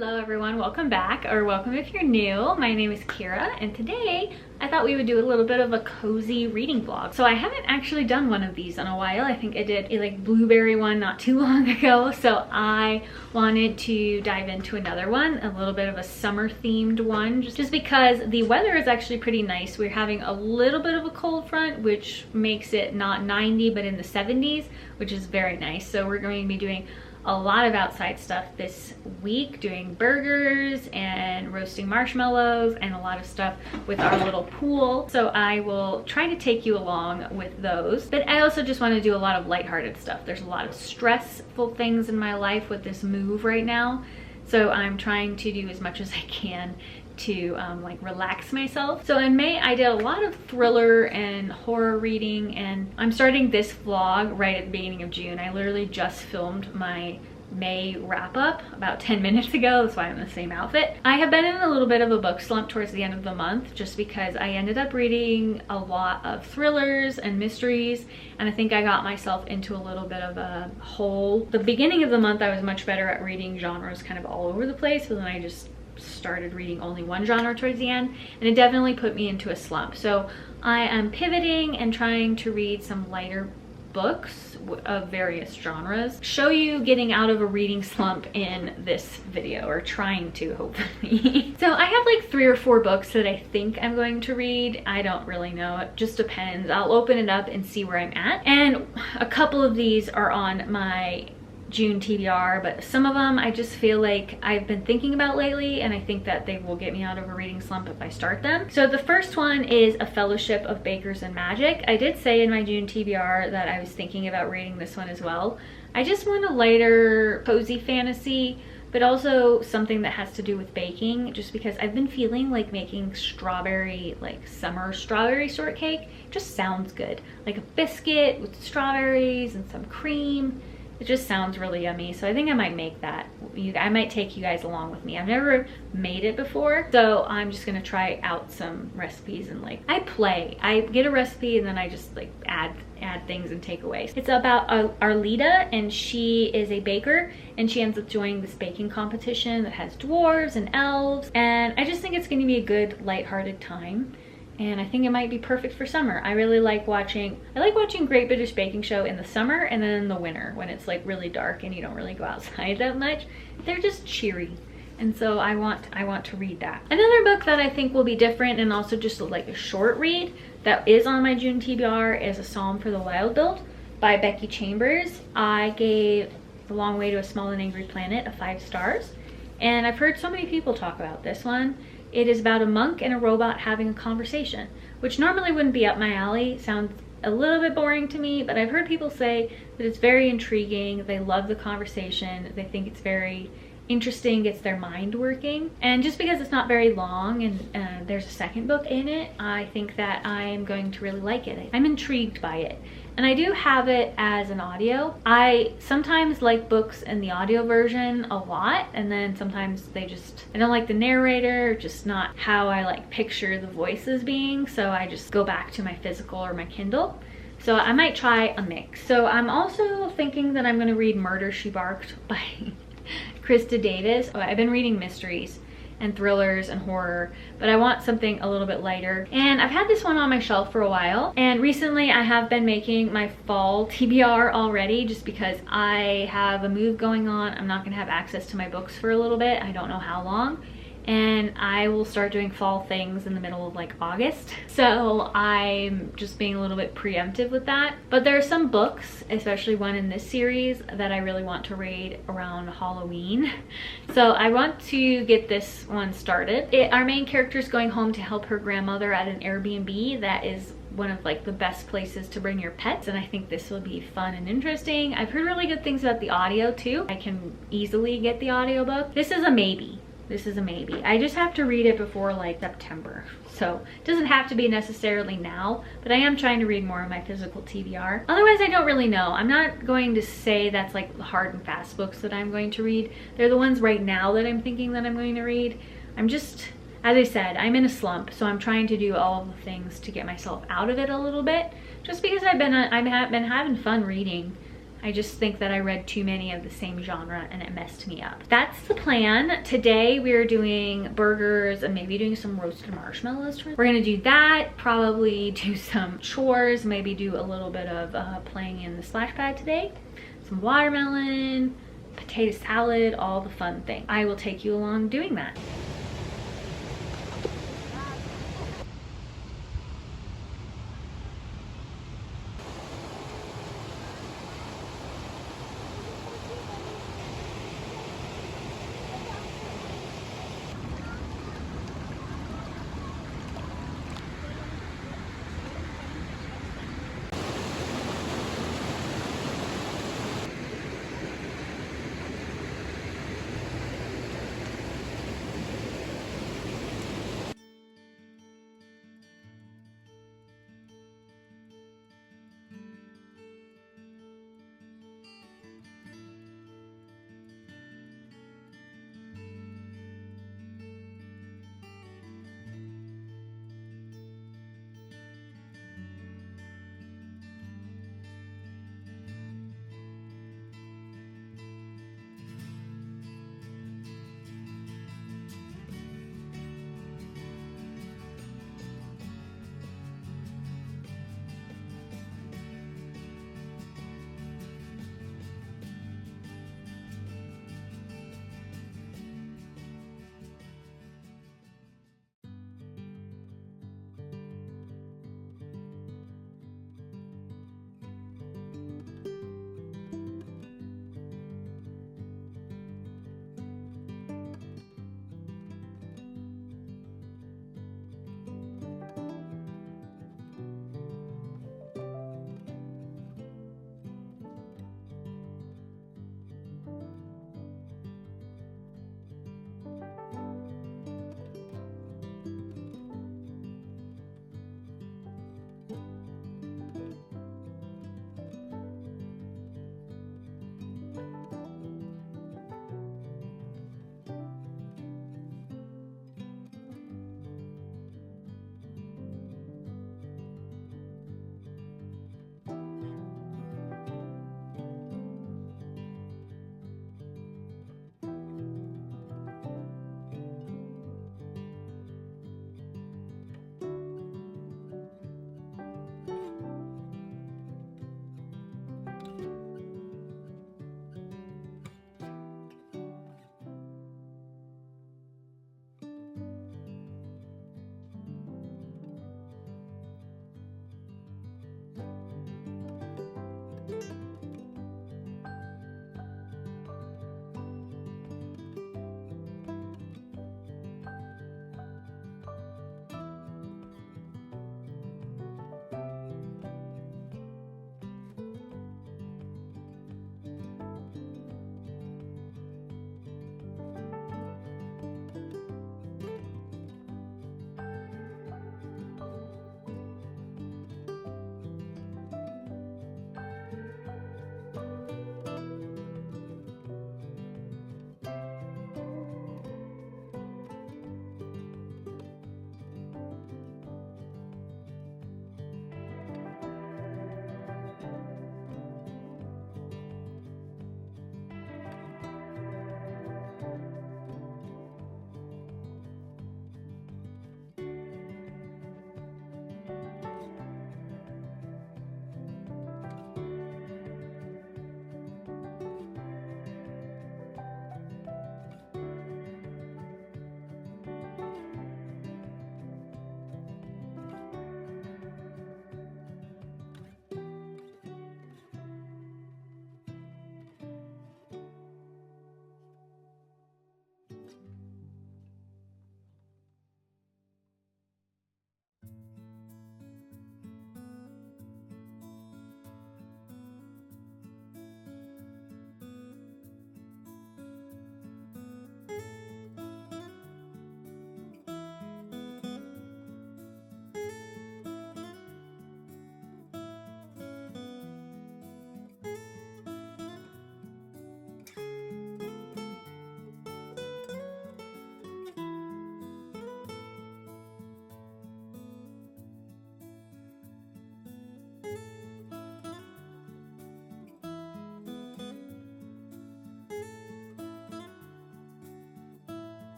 Hello everyone, welcome back, or welcome if you're new. My name is Kira, and today I thought we would do a little bit of a cozy reading vlog. So I haven't actually done one of these in a while. I think I did a blueberry one not too long ago, so I wanted to dive into another one, a little bit of a summer themed one, just because the weather is actually pretty nice. We're having a little bit of a cold front, which makes it not 90 but in the 70s, which is very nice. So we're going to be doing a lot of outside stuff this week, doing burgers and roasting marshmallows and a lot of stuff with our little pool. So I will try to take you along with those. But I also just want to do a lot of lighthearted stuff. There's a lot of stressful things in my life with this move right now. So I'm trying to do as much as I can to relax myself. So in May I did a lot of thriller and horror reading, and I'm starting this vlog right at the beginning of June. I literally just filmed my May wrap up about 10 minutes ago. That's why I'm in the same outfit. I have been in a little bit of a book slump towards the end of the month, just because I ended up reading a lot of thrillers and mysteries, and I think I got myself into a little bit of a hole. The beginning of the month I was much better at reading genres kind of all over the place, but then I just started reading only one genre towards the end, and it definitely put me into a slump. So I am pivoting and trying to read some lighter books of various genres. Show you getting out of a reading slump in this video, or trying to, hopefully. So I have like 3 or 4 books that I think I'm going to read. I don't really know, it just depends. I'll open it up and see where I'm at, and a couple of these are on my June TBR, but some of them I just feel like I've been thinking about lately, and I think that they will get me out of a reading slump if I start them. So the first one is A Fellowship of Bakers and Magic. I did say in my June TBR that I was thinking about reading this one as well. I just want a lighter, cozy fantasy, but also something that has to do with baking, just because I've been feeling like making strawberry, summer strawberry shortcake. Just sounds good. Like a biscuit with strawberries and some cream. It just sounds really yummy, so I think I might make that. I might take you guys along with me. I've never made it before, so I'm just gonna try out some recipes, and I get a recipe and then I just add things and takeaways. It's about Arlita, and she is a baker, and she ends up joining this baking competition that has dwarves and elves, and I just think it's gonna be a good lighthearted time. And I think it might be perfect for summer. I really like watching, Great British Baking Show in the summer, and then in the winter when it's really dark and you don't really go outside that much. They're just cheery. And so I want to read that. Another book that I think will be different, and also just a short read that is on my June TBR, is A Psalm for the Wild Built by Becky Chambers. I gave The Long Way to a Small and Angry Planet a 5 stars. And I've heard so many people talk about this one. It is about a monk and a robot having a conversation, which normally wouldn't be up my alley. Sounds a little bit boring to me, but I've heard people say that it's very intriguing. They love the conversation. They think it's very interesting, gets their mind working. And just because it's not very long and there's a second book in it, I think that I am going to really like it. I'm intrigued by it. And I do have it as an audio. I sometimes like books in the audio version a lot, and then sometimes I don't like the narrator, just not how I picture the voices being, so I just go back to my physical or my Kindle. So I might try a mix. So I'm also thinking that I'm gonna read Murder, She Barked by Krista Davis. I've been reading mysteries and thrillers and horror, but I want something a little bit lighter. And I've had this one on my shelf for a while, and recently I have been making my fall TBR already, just because I have a move going on. I'm not gonna have access to my books for a little bit. I don't know how long. And I will start doing fall things in the middle of August. So I'm just being a little bit preemptive with that. But there are some books, especially one in this series, that I really want to read around Halloween. So I want to get this one started. Our main character is going home to help her grandmother at an Airbnb that is one of the best places to bring your pets, and I think this will be fun and interesting. I've heard really good things about the audio too. I can easily get the audiobook. This is a maybe. This is a maybe. I just have to read it before September. So it doesn't have to be necessarily now, but I am trying to read more of my physical TBR. Otherwise, I don't really know. I'm not going to say that's the hard and fast books that I'm going to read. They're the ones right now that I'm thinking that I'm going to read. I'm just, as I said, I'm in a slump, so I'm trying to do all of the things to get myself out of it a little bit, just because I've been having fun reading. I just think that I read too many of the same genre and it messed me up. That's the plan. Today we're doing burgers and maybe doing some roasted marshmallows. We're gonna do that, probably do some chores, maybe do a little bit of playing in the splash pad today, some watermelon, potato salad, all the fun things. I will take you along doing that.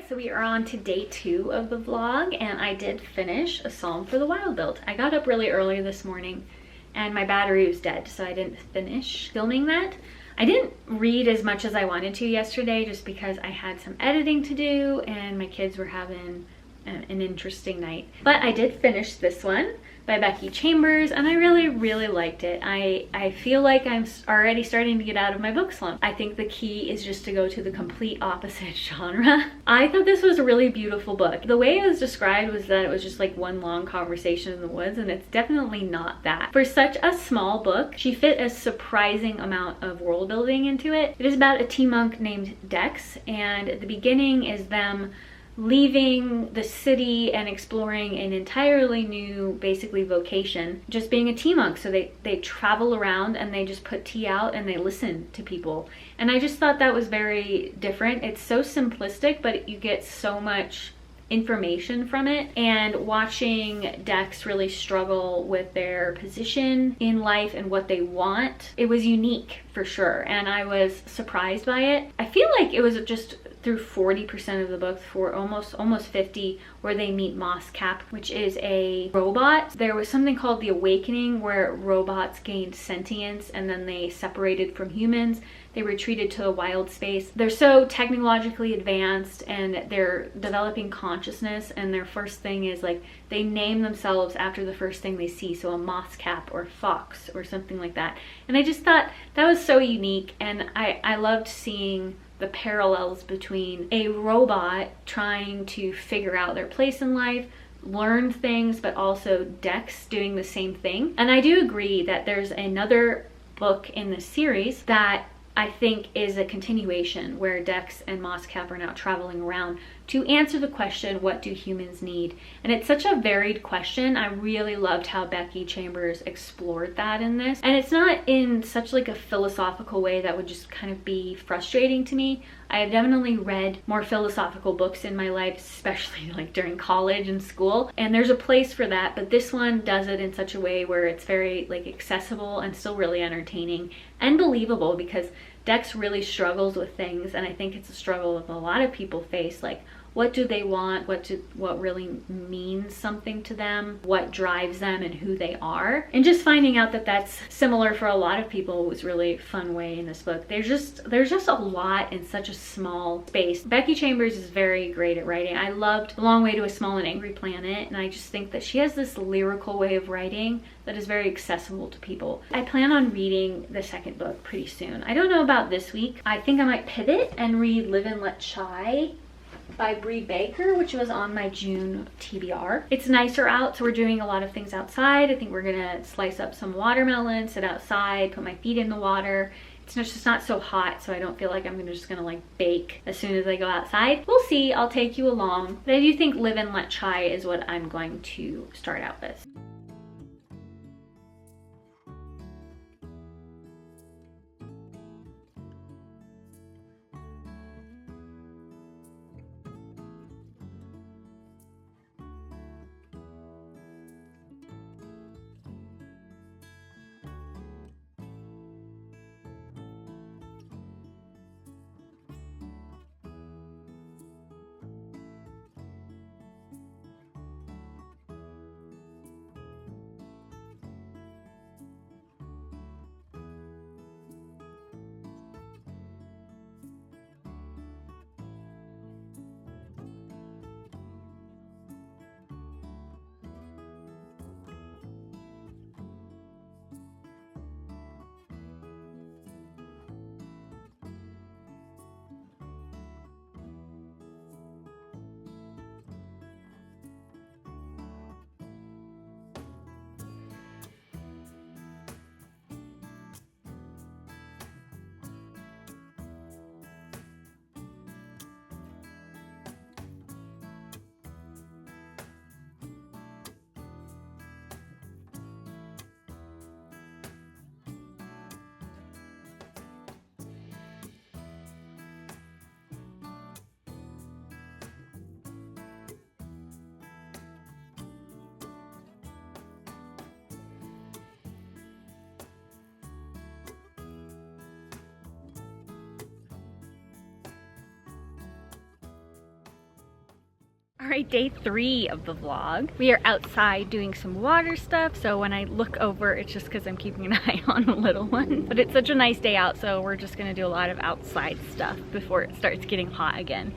Alright, so we are on to day 2 of the vlog, and I did finish A Psalm for the Wild build. I got up really early this morning and my battery was dead, so I didn't finish filming that. I didn't read as much as I wanted to yesterday just because I had some editing to do and my kids were having an interesting night. But I did finish this one by Becky Chambers, and I really liked it. I feel like I'm already starting to get out of my book slump. I think the key is just to go to the complete opposite genre. I thought this was a really beautiful book. The way it was described was that it was just like one long conversation in the woods, and it's definitely not that. For such a small book, she fit a surprising amount of world building into it. It is about a tea monk named Dex, and at the beginning is them leaving the city and exploring an entirely new, basically, vocation, just being a tea monk. So they travel around and they just put tea out and they listen to people. And I just thought that was very different. It's so simplistic, but you get so much information from it. And watching Dex really struggle with their position in life and what they want, it was unique for sure, and I was surprised by it. I feel like it was just through 40% of the book, for almost 50, where they meet Mosscap, which is a robot. There was something called the Awakening where robots gained sentience and then they separated from humans. They retreated to a wild space. They're so technologically advanced and they're developing consciousness, and their first thing is like they name themselves after the first thing they see, so a Mosscap or fox or something like that. And I just thought that was so unique, and I loved seeing the parallels between a robot trying to figure out their place in life, learn things, but also Dex doing the same thing. And I do agree that there's another book in this series that I think is a continuation, where Dex and Mosscap are now traveling around to answer the question, what do humans need? And it's such a varied question. I really loved how Becky Chambers explored that in this. And it's not in such like a philosophical way that would just kind of be frustrating to me. I have definitely read more philosophical books in my life, especially like during college and school, and there's a place for that, but this one does it in such a way where it's very like accessible and still really entertaining and believable, because Dex really struggles with things, and I think it's a struggle that a lot of people face, like what do they want, what really means something to them, what drives them, and who they are. And just finding out that that's similar for a lot of people was really a fun way in this book. There's just a lot in such a small space. Becky Chambers is very great at writing. I loved The Long Way to a Small and Angry Planet, and I just think that she has this lyrical way of writing that is very accessible to people. I plan on reading the second book pretty soon. I don't know about this week. I think I might pivot and read Live and Let Chai by Bree Baker, which was on my June TBR. It's nicer out, so we're doing a lot of things outside. I think we're gonna slice up some watermelon, sit outside, put my feet in the water. It's just not so hot, so I don't feel like I'm just gonna like bake as soon as I go outside. We'll see, I'll take you along. But I do think Live and Let Chai is what I'm going to start out with. All right, day 3 of the vlog. We are outside doing some water stuff, so when I look over, it's just because I'm keeping an eye on the little one. But it's such a nice day out, so we're just gonna do a lot of outside stuff before it starts getting hot again.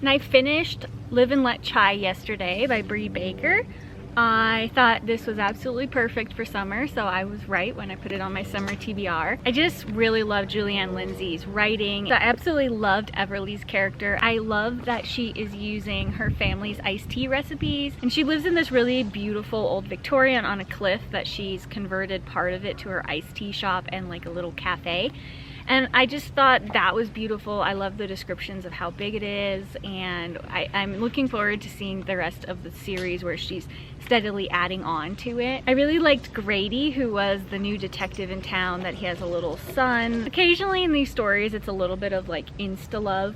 And I finished Live and Let Chai yesterday by Bree Baker. I thought this was absolutely perfect for summer, so I was right when I put it on my summer TBR. I just really love Julianne Lindsay's writing. I absolutely loved Everly's character. I love that she is using her family's iced tea recipes, and she lives in this really beautiful old Victorian on a cliff that she's converted part of it to her iced tea shop and like a little cafe. And I just thought that was beautiful. I love the descriptions of how big it is, and I'm looking forward to seeing the rest of the series where she's steadily adding on to it. I really liked Grady, who was the new detective in town, that he has a little son. Occasionally in these stories it's a little bit of like insta-love,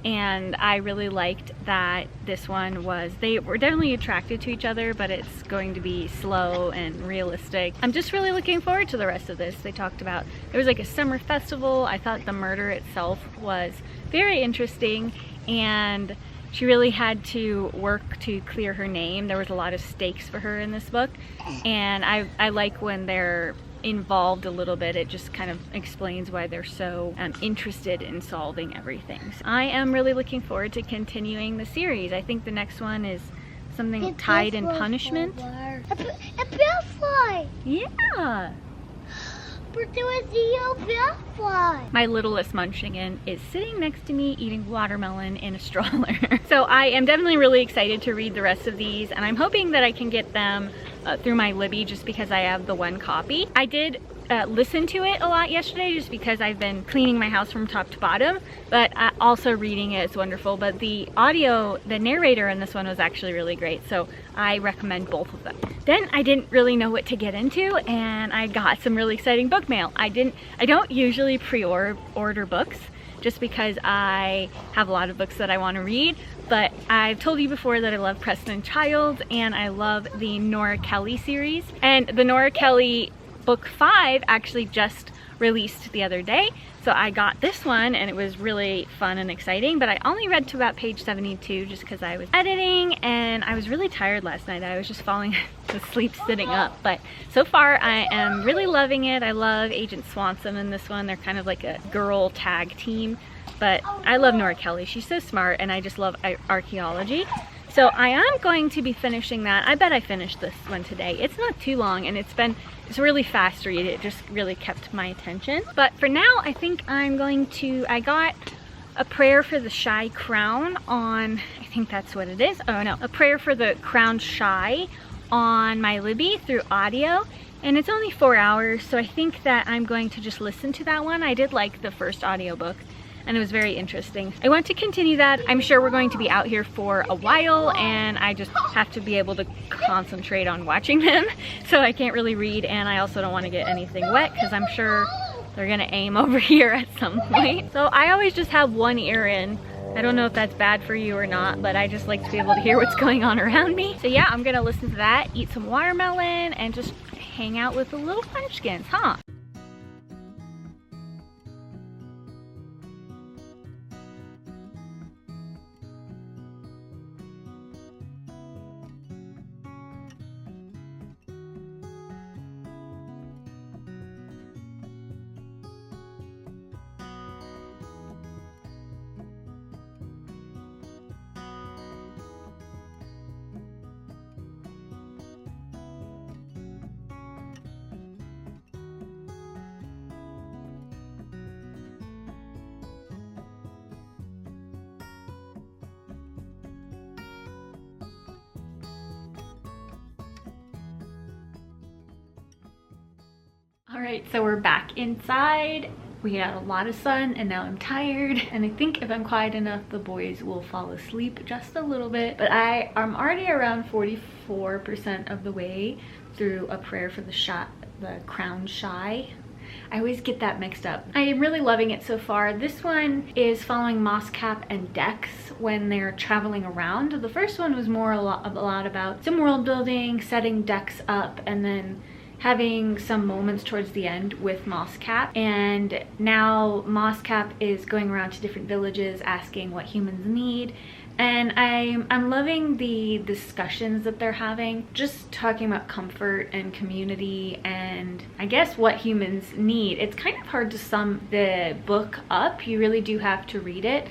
and I really liked that this one was, they were definitely attracted to each other, but it's going to be slow and realistic. I'm just really looking forward to the rest of this. They talked about, there was like a summer festival. I thought the murder itself was very interesting, and she really had to work to clear her name. There was a lot of stakes for her in this book, and I like when they're involved a little bit. It just kind of explains why they're so interested in solving everything. So I am really looking forward to continuing the series. I think the next one is something Tide and Punishment. A bellfly! Yeah! But there was a bellfly! My littlest munchkin is sitting next to me eating watermelon in a stroller. So I am definitely really excited to read the rest of these, and I'm hoping that I can get them through my Libby just because I have the one copy. I did listen to it a lot yesterday just because I've been cleaning my house from top to bottom, but also reading it is wonderful. But the audio, the narrator in this one was actually really great, so I recommend both of them. Then I didn't really know what to get into, and I got some really exciting book mail. I don't usually pre-order books just because I have a lot of books that I want to read, but I've told you before that I love Preston Childs and I love the Nora Kelly series, and the Nora Kelly book 5 actually just released the other day, so I got this one and it was really fun and exciting, but I only read to about page 72 just because I was editing and I was really tired last night. I was just falling asleep sitting up, but so far I am really loving it. I love Agent Swanson in this one. They're kind of like a girl tag team, but I love Nora Kelly. She's so smart, and I just love archaeology. So I am going to be finishing that. I bet I finished this one today. It's not too long, and it's a really fast read. It just really kept my attention. But for now, I think I'm going to, I got A Prayer for the Shy Crown on, I think that's what it is. Oh no, A Prayer for the Crown-Shai on my Libby through audio. And it's only 4 hours, so I think that I'm going to just listen to that one. I did like the first audiobook, and it was very interesting. I want to continue that. I'm sure we're going to be out here for a while, and I just have to be able to concentrate on watching them. So I can't really read, and I also don't want to get anything wet because I'm sure they're gonna aim over here at some point. So I always just have one ear in. I don't know if that's bad for you or not, but I just like to be able to hear what's going on around me. So yeah, I'm gonna listen to that, eat some watermelon, and just hang out with the little munchkins, huh? All right, so we're back inside. We had a lot of sun and now I'm tired. And I think if I'm quiet enough, the boys will fall asleep just a little bit. But I'm already around 44% of the way through A Prayer for the Crown-Shai. I always get that mixed up. I am really loving it so far. This one is following Mosscap and Dex when they're traveling around. The first one was more a lot about some world building, setting Dex up, and then having some moments towards the end with Mosscap. And now Mosscap is going around to different villages asking what humans need, And I'm loving the discussions that they're having, just talking about comfort and community and I guess what humans need. It's kind of hard to sum the book up. You really do have to read it.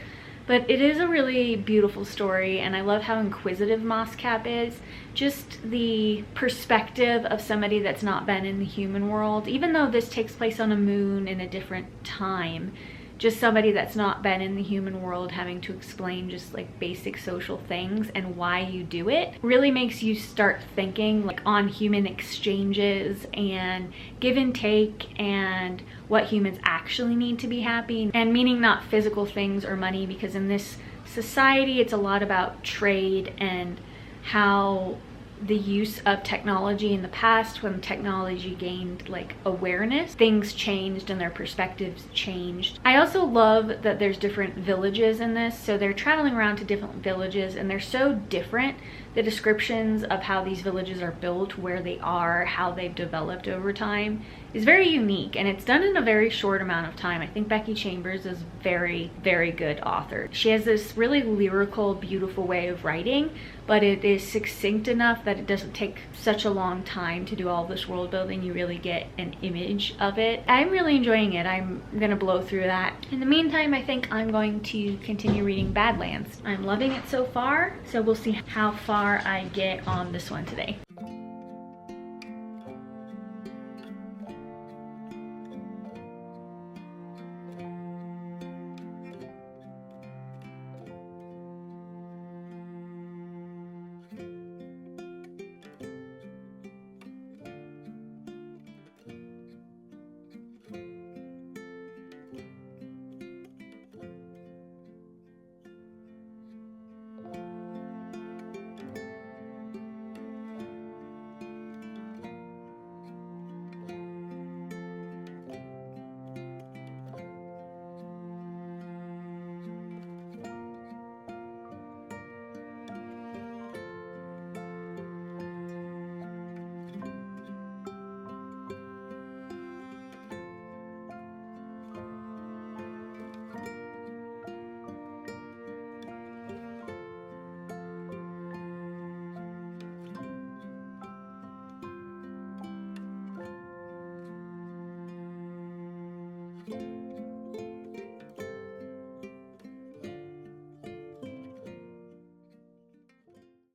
But it is a really beautiful story, and I love how inquisitive Mosscap is. Just the perspective of somebody that's not been in the human world, even though this takes place on a moon in a different time. Just somebody that's not been in the human world having to explain just like basic social things and why you do it really makes you start thinking like on human exchanges and give and take and what humans actually need to be happy, and meaning not physical things or money, because in this society it's a lot about trade and how the use of technology in the past, when technology gained like awareness, things changed and their perspectives changed. I also love that there's different villages in this, so they're traveling around to different villages and they're so different. The descriptions of how these villages are built, where they are, how they've developed over time is very unique, and it's done in a very short amount of time. I think Becky Chambers is very, very good author. She has this really lyrical, beautiful way of writing, but it is succinct enough that it doesn't take such a long time to do all this world building. You really get an image of it. I'm really enjoying it. I'm gonna blow through that. In the meantime, I think I'm going to continue reading Badlands. I'm loving it so far, so we'll see how far I get on this one today.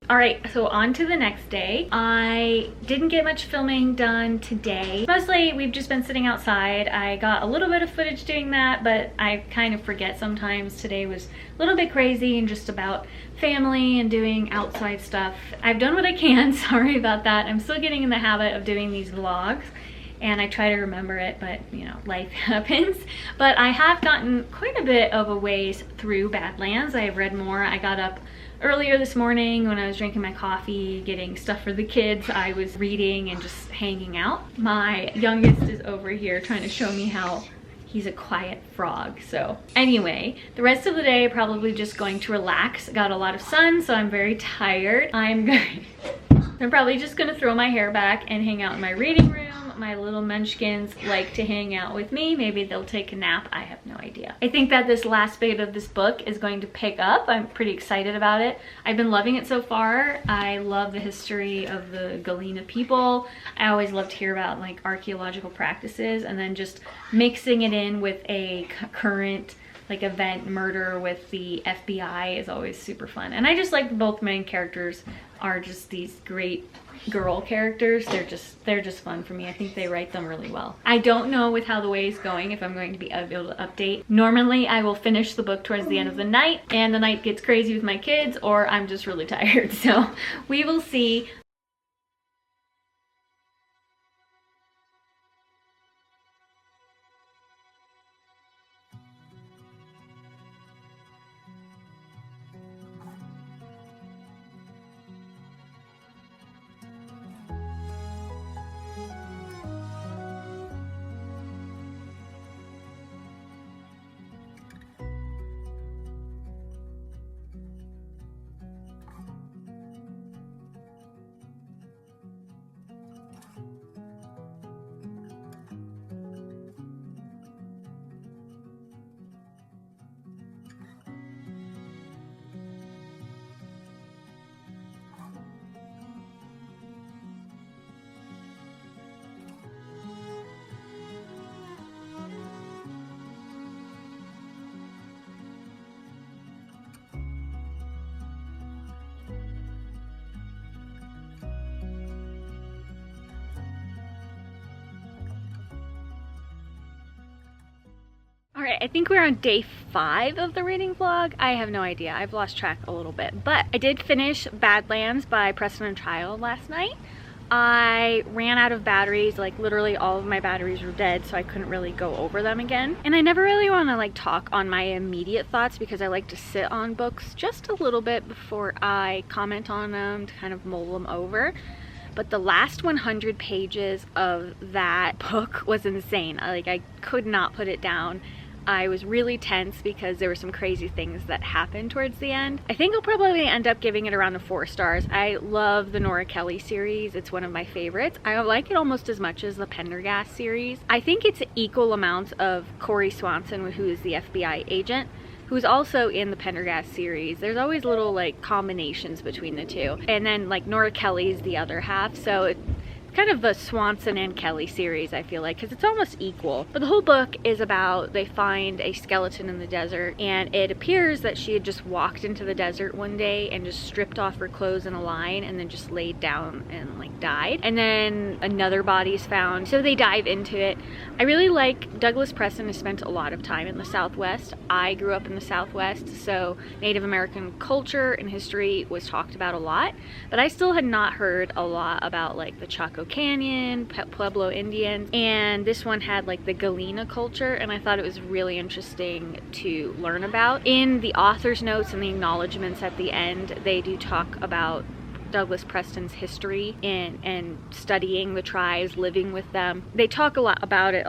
All right, so on to the next day. I didn't get much filming done today. Mostly we've just been sitting outside. I got a little bit of footage doing that, but I kind of forget sometimes. Today was a little bit crazy and just about family and doing outside stuff. I've done what I can, sorry about that. I'm still getting in the habit of doing these vlogs, and I try to remember it, but you know, life happens. But I have gotten quite a bit of a ways through Badlands. I have read more. I got up earlier this morning when I was drinking my coffee, getting stuff for the kids. I was reading and just hanging out. My youngest is over here trying to show me how he's a quiet frog. So anyway, the rest of the day probably just going to relax. Got a lot of sun, so I'm very tired. I'm probably just gonna throw my hair back and hang out in my reading room. My little munchkins like to hang out with me. Maybe they'll take a nap. I have no idea. I think that this last bit of this book is going to pick up. I'm pretty excited about it. I've been loving it so far. I love the history of the Galena people. I always love to hear about like archaeological practices, and then just mixing it in with a current like event murder with the FBI is always super fun. And I just like both main characters are just these great girl characters. They're just fun for me. I think they write them really well. I don't know with how the way is going if I'm going to be able to update. Normally I will finish the book towards the end of the night and the night gets crazy with my kids, or I'm just really tired. So we will see. Alright, I think we're on day 5 of the reading vlog. I have no idea. I've lost track a little bit. But I did finish Badlands by Preston and Child last night. I ran out of batteries, like literally all of my batteries were dead, so I couldn't really go over them again. And I never really want to like talk on my immediate thoughts because I like to sit on books just a little bit before I comment on them to kind of mull them over. But the last 100 pages of that book was insane. I could not put it down. I was really tense because there were some crazy things that happened towards the end. I think I'll probably end up giving it around the 4 stars. I love the Nora Kelly series. It's one of my favorites. I like it almost as much as the Pendergast series. I think it's equal amounts of Corey Swanson, who is the FBI agent, who's also in the Pendergast series. There's always little like combinations between the two. And then like Nora Kelly's the other half. So it's kind of the Swanson and Kelly series, I feel like, because it's almost equal. But the whole book is about, they find a skeleton in the desert, and it appears that she had just walked into the desert one day and just stripped off her clothes in a line and then just laid down and like died. And then another body is found, so they dive into it. I really like, Douglas Preston has spent a lot of time in the Southwest. I grew up in the Southwest, so Native American culture and history was talked about a lot, but I still had not heard a lot about like the Chaco Canyon, Pueblo Indians, and this one had like the Galena culture, and I thought it was really interesting to learn about. In the author's notes and the acknowledgements at the end, they do talk about Douglas Preston's history and studying the tribes, living with them. They talk a lot about it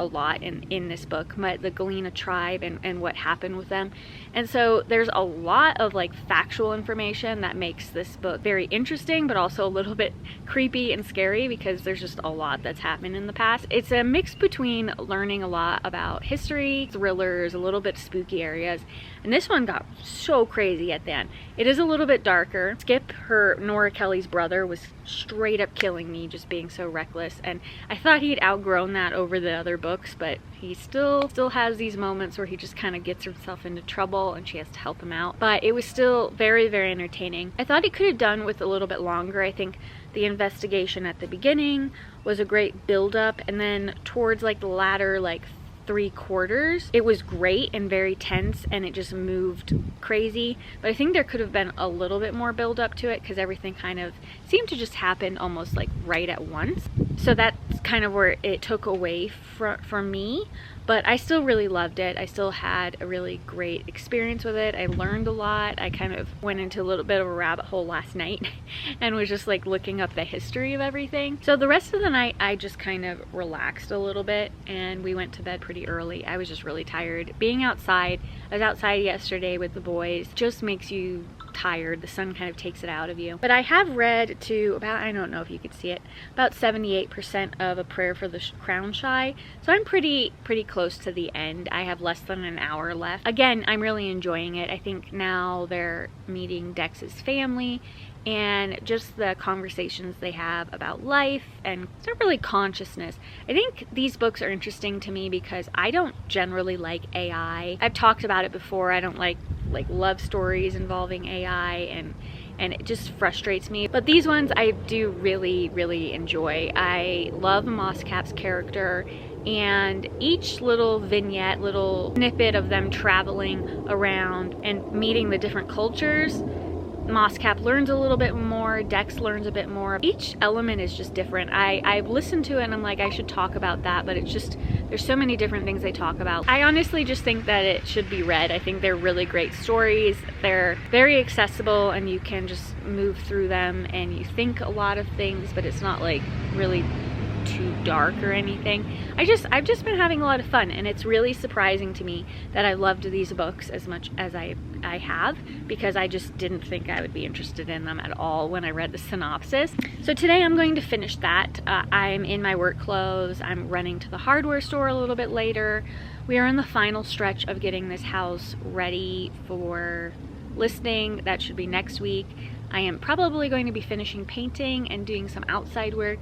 in this book, the Galena tribe and what happened with them. And so there's a lot of like factual information that makes this book very interesting, but also a little bit creepy and scary because there's just a lot that's happened in the past. It's a mix between learning a lot about history, thrillers, a little bit spooky areas, and this one got so crazy at the end. It is a little bit darker. Skip, Nora Kelly's brother, was straight up killing me, just being so reckless, and I thought he'd outgrown that over the other books, but he still has these moments where he just kind of gets himself into trouble and she has to help him out. But it was still very, very entertaining. I thought he could have done with a little bit longer. I think the investigation at the beginning was a great build-up, and then towards like the latter like 3/4 it was great and very tense, and it just moved crazy. But I think there could have been a little bit more build up to it because everything kind of seemed to just happen almost like right at once. So that's kind of where it took away from me. But I still really loved it. I still had a really great experience with it. I learned a lot. I kind of went into a little bit of a rabbit hole last night and was just like looking up the history of everything. So the rest of the night I just kind of relaxed a little bit and we went to bed pretty early. I was just really tired. Being outside, I was outside yesterday with the boys, just makes you tired. The sun kind of takes it out of you. But I have read to about, I don't know if you could see it, about 78% of A Prayer for the Crown-Shai. So I'm pretty close to the end. I have less than an hour left. Again, I'm really enjoying it. I think now they're meeting Dex's family and just the conversations they have about life, and it's not really consciousness. I think these books are interesting to me because I don't generally like AI. I've talked about it before. I don't like love stories involving AI, and it just frustrates me. But these ones I do really, really enjoy. I love Mosscap's character, and each little vignette, little snippet of them traveling around and meeting the different cultures, Mosscap learns a little bit more, Dex learns a bit more. Each element is just different. I've listened to it and I'm like, I should talk about that, but it's just, there's so many different things they talk about. I honestly just think that it should be read. I think they're really great stories. They're very accessible and you can just move through them and you think a lot of things, but it's not like really too dark or anything. I've just been having a lot of fun, and it's really surprising to me that I loved these books as much as I have, because I just didn't think I would be interested in them at all when I read the synopsis. So today I'm going to finish that. I'm in my work clothes. I'm running to the hardware store a little bit later. We are in the final stretch of getting this house ready for listing. That should be next week. I am probably going to be finishing painting and doing some outside work,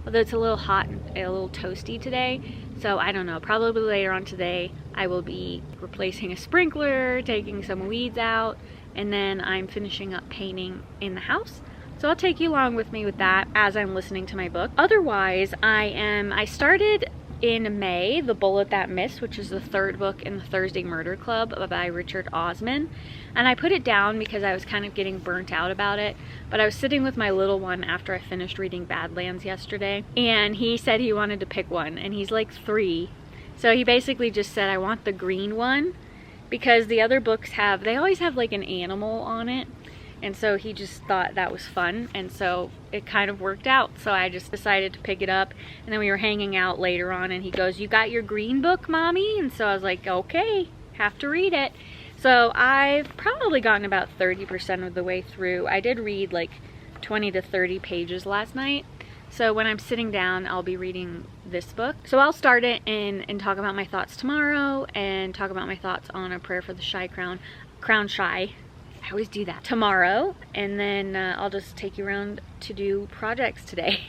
although it's a little hot and a little toasty today. So I don't know, probably later on today I will be replacing a sprinkler, taking some weeds out, and then I'm finishing up painting in the house. So I'll take you along with me with that as I'm listening to my book. Otherwise, I started in May The Bullet That Missed, which is the third book in the Thursday Murder Club by Richard Osman. And I put it down because I was kind of getting burnt out about it. But I was sitting with my little one after I finished reading Badlands yesterday, and he said he wanted to pick one, and he's like 3. So he basically just said, I want the green one, because the other books they always have like an animal on it. And so he just thought that was fun, and so it kind of worked out. So I just decided to pick it up, and then we were hanging out later on, and he goes, "You got your green book, Mommy?" And so I was like, okay, have to read it. So I've probably gotten about 30% of the way through. I did read like 20 to 30 pages last night. So when I'm sitting down, I'll be reading this book. So I'll start it and talk about my thoughts tomorrow, and talk about my thoughts on A Prayer for the Shy Crown-Shai. I always do that tomorrow, and then I'll just take you around to do projects today.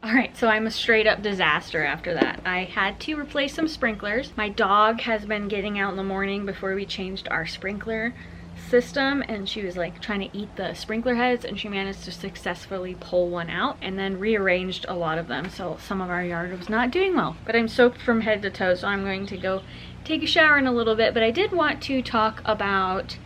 Alright, so I'm a straight up disaster after that. I had to replace some sprinklers. My dog has been getting out in the morning before we changed our sprinkler system, and she was like trying to eat the sprinkler heads, and she managed to successfully pull one out and then rearranged a lot of them, so some of our yard was not doing well. But I'm soaked from head to toe, so I'm going to go take a shower in a little bit. But I did want to talk about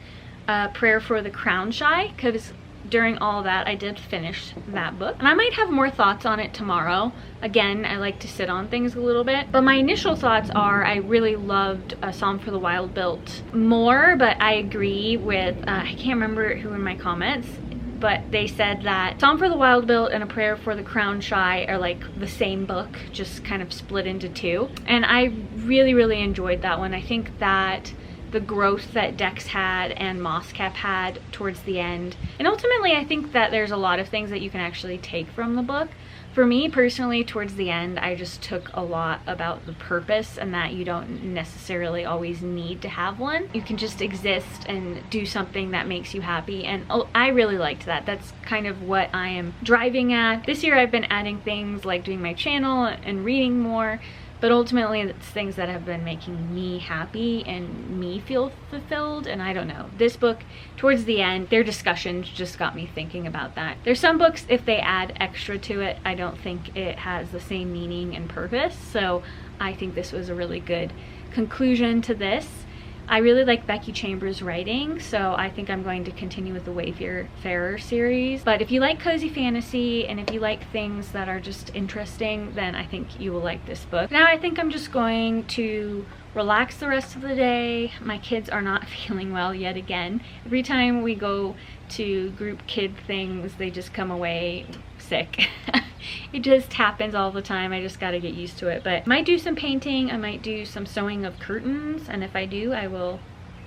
Prayer for the Crown-Shai, because during all that I did finish that book, and I might have more thoughts on it tomorrow. Again, I like to sit on things a little bit, but my initial thoughts are I really loved Psalm for the Wild-Built more, but I agree with I can't remember who in my comments, but they said that Psalm for the Wild-Built and A Prayer for the Crown-Shai are like the same book, just kind of split into 2, and I really enjoyed that one. I think that the growth that Dex had and Mosscap had towards the end. And ultimately, I think that there's a lot of things that you can actually take from the book. For me personally, towards the end, I just took a lot about the purpose, and that you don't necessarily always need to have one. You can just exist and do something that makes you happy, and I really liked that. That's kind of what I am driving at. This year I've been adding things like doing my channel and reading more, but ultimately it's things that have been making me happy and me feel fulfilled. And I don't know, this book towards the end, their discussions just got me thinking about that. There's some books, if they add extra to it, I don't think it has the same meaning and purpose, so I think this was a really good conclusion to this. I really like Becky Chambers' writing, so I think I'm going to continue with the Wayfarer series. But if you like cozy fantasy, and if you like things that are just interesting, then I think you will like this book. Now I think I'm just going to relax the rest of the day. My kids are not feeling well yet again. Every time we go to group kid things, they just come away sick. It just happens all the time. I just gotta get used to it. But I might do some painting, I might do some sewing of curtains, and if I do, I will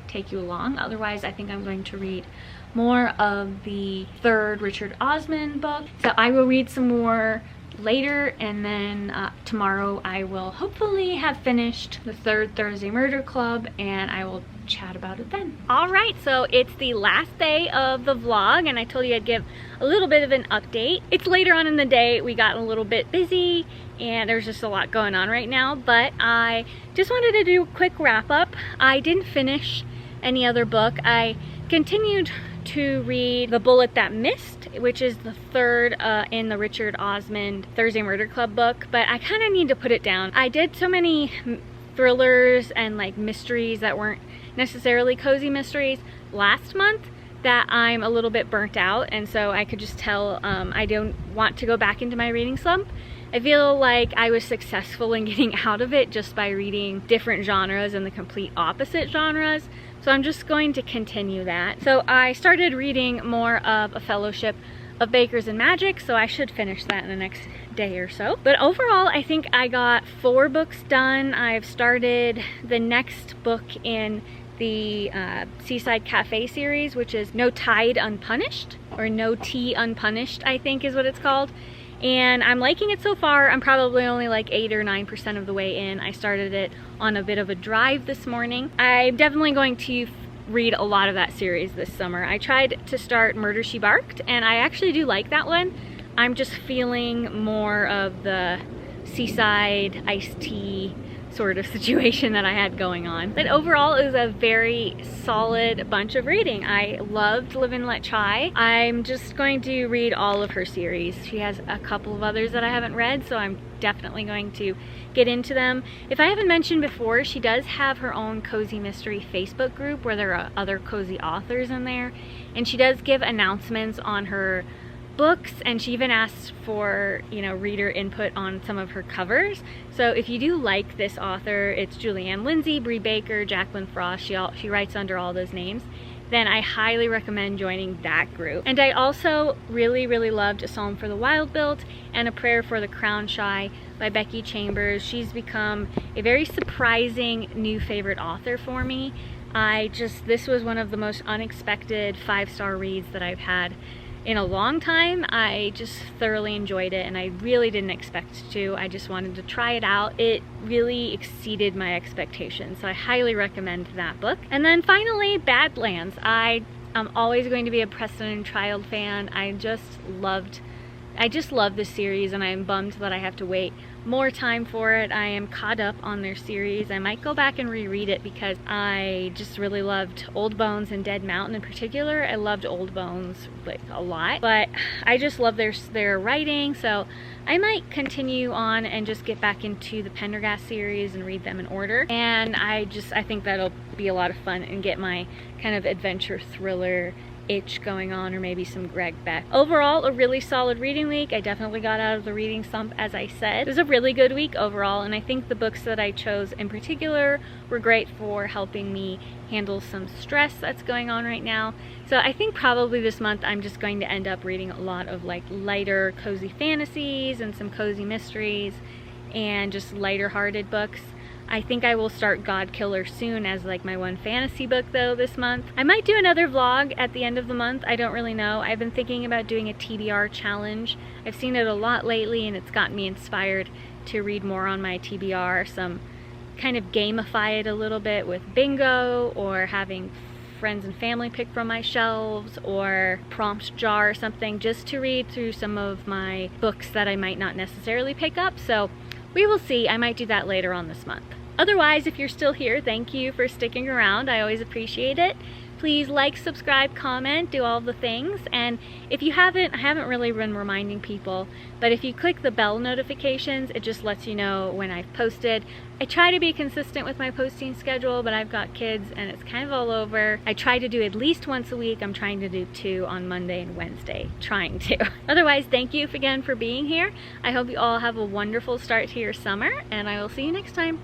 take you along. Otherwise, I think I'm going to read more of the third Richard Osman book. So I will read some more later, and then tomorrow I will hopefully have finished the third Thursday Murder Club, and I will chat about it then. Alright, so it's the last day of the vlog, and I told you I'd give a little bit of an update. It's later on in the day, we got a little bit busy, and there's just a lot going on right now, but I just wanted to do a quick wrap up. I didn't finish any other book. I continued to read The Bullet That Missed which is the third in the Richard Osman Thursday Murder Club book, but I kind of need to put it down. I did so many thrillers and like mysteries that weren't necessarily cozy mysteries last month that I'm a little bit burnt out, and so I could just tell I don't want to go back into my reading slump. I feel like I was successful in getting out of it just by reading different genres and the complete opposite genres. So I'm just going to continue that. So I started reading more of A Fellowship of Bakers and Magic, so I should finish that in the next day or so. But overall, I think I got 4 books done. I've started the next book in the Seaside Cafe series, which is No Tide Unpunished, or No Tea Unpunished, I think is what it's called. And I'm liking it so far. I'm probably only like 8 or 9% of the way in. I started it on a bit of a drive this morning. I'm definitely going to read a lot of that series this summer. I tried to start Murder, She Barked, and I actually do like that one. I'm just feeling more of the seaside iced tea sort of situation that I had going on. But overall, it was a very solid bunch of reading. I loved Live and Let Chai. I'm just going to read all of her series. She has a couple of others that I haven't read, so I'm definitely going to get into them. If I haven't mentioned before, she does have her own Cozy Mystery Facebook group where there are other cozy authors in there, and she does give announcements on her books, and she even asks for, you know, reader input on some of her covers. So if you do like this author, it's Julianne Lindsay, Bree Baker, Jacqueline Frost, she writes under all those names, then I highly recommend joining that group. And I also really loved A Psalm for the Wild-Built and A Prayer for the Crown-Shai by Becky Chambers. She's become a very surprising new favorite author for me. This was one of the most unexpected 5-star reads that I've had in a long time. I just thoroughly enjoyed it, and I really didn't expect to. I just wanted to try it out. It really exceeded my expectations, so I highly recommend that book. And then finally, Badlands. I'm always going to be a Preston and Child fan. I just love this series, and I'm bummed that I have to wait more time for it. I am caught up on their series. I might go back and reread it because I just really loved Old Bones and Dead Mountain in particular. I loved Old Bones like a lot, but I just love their writing, so I might continue on and just get back into the Pendergast series and read them in order. And I think that'll be a lot of fun and get my kind of adventure thriller itch going on, or maybe some Greg Beck. Overall, a really solid reading week. I definitely got out of the reading slump, as I said. It was a really good week overall, and I think the books that I chose in particular were great for helping me handle some stress that's going on right now. So I think probably this month I'm just going to end up reading a lot of like lighter cozy fantasies and some cozy mysteries and just lighter hearted books. I think I will start God Killer soon as like my one fantasy book though this month. I might do another vlog at the end of the month. I don't really know. I've been thinking about doing a TBR challenge. I've seen it a lot lately, and it's gotten me inspired to read more on my TBR. Some kind of gamify it a little bit with bingo, or having friends and family pick from my shelves, or prompt jar or something, just to read through some of my books that I might not necessarily pick up. So we will see. I might do that later on this month. Otherwise, if you're still here, thank you for sticking around. I always appreciate it. Please like, subscribe, comment, do all the things. And if you haven't, I haven't really been reminding people, but if you click the bell notifications, it just lets you know when I've posted. I try to be consistent with my posting schedule, but I've got kids and it's kind of all over. I try to do at least once a week. I'm trying to do 2 on Monday and Wednesday, trying to. Otherwise, thank you again for being here. I hope you all have a wonderful start to your summer, and I will see you next time.